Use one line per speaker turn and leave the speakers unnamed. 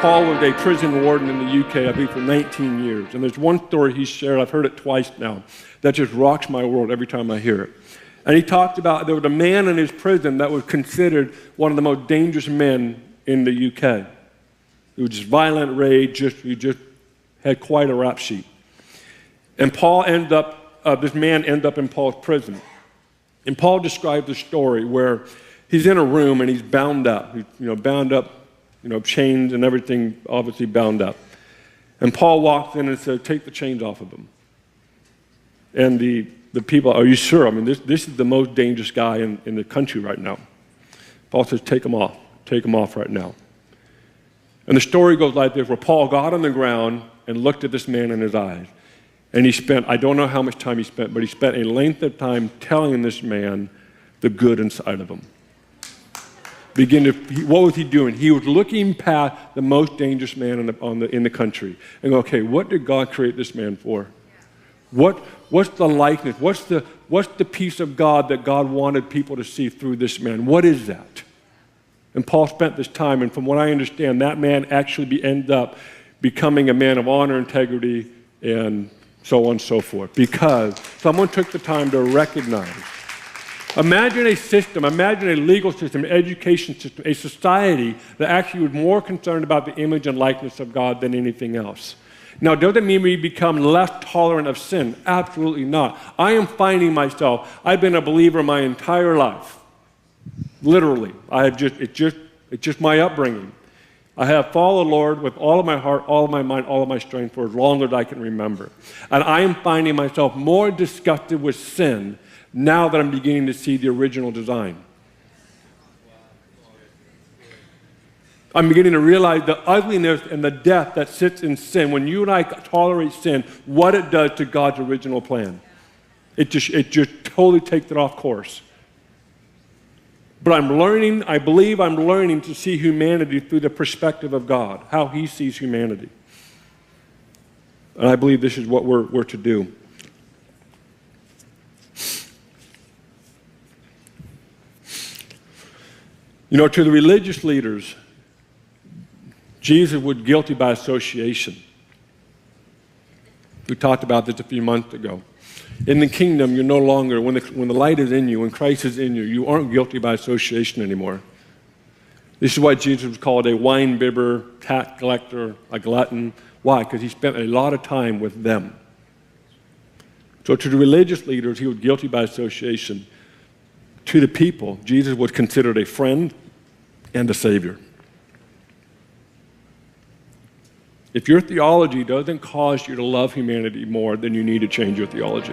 Paul was a prison warden in the UK, I believe, for 19 years. And there's one story he shared, I've heard it twice now, that just rocks my world every time I hear it. And he talked about there was a man in his prison that was considered one of the most dangerous men in the UK. He was just violent rage, he just had quite a rap sheet. And this man ended up in Paul's prison. And Paul described the story where he's in a room and he's bound up. He's, bound up, chains and everything, obviously bound up. And Paul walks in and said, "Take the chains off of him." And the people, "Are you sure? I mean, this is the most dangerous guy in the country right now." Paul says, "Take him off. Take him off right now." And the story goes like this, where Paul got on the ground and looked at this man in his eyes. And he spent, I don't know how much time he spent, but he spent a length of time telling this man the good inside of him. What was he doing? He was looking past the most dangerous man in the country and go, okay, what did God create this man for? What's the likeness? What's the piece of God that God wanted people to see through this man? What is that? And Paul spent this time, and from what I understand, that man actually ended up becoming a man of honor, integrity, and so on and so forth, because someone took the time to recognize. Imagine a system, imagine a legal system, an education system, a society that actually was more concerned about the image and likeness of God than anything else. Now, does it mean we become less tolerant of sin? Absolutely not. I am finding myself, I've been a believer my entire life. Literally. It's just my upbringing. I have followed the Lord with all of my heart, all of my mind, all of my strength for as long as I can remember. And I am finding myself more disgusted with sin now that I'm beginning to see the original design. I'm beginning to realize the ugliness and the death that sits in sin. When you and I tolerate sin, what it does to God's original plan. It just totally takes it off course. But I believe I'm learning to see humanity through the perspective of God, how He sees humanity. And I believe this is what we're to do. To the religious leaders, Jesus was guilty by association. We talked about this a few months ago. In the kingdom, you're no longer, when the light is in you, when Christ is in you, you aren't guilty by association anymore. This is why Jesus was called a wine bibber, tax collector, a glutton. Why? Because he spent a lot of time with them. So to the religious leaders, he was guilty by association. To the people, Jesus was considered a friend and a savior. If your theology doesn't cause you to love humanity more, then you need to change your theology.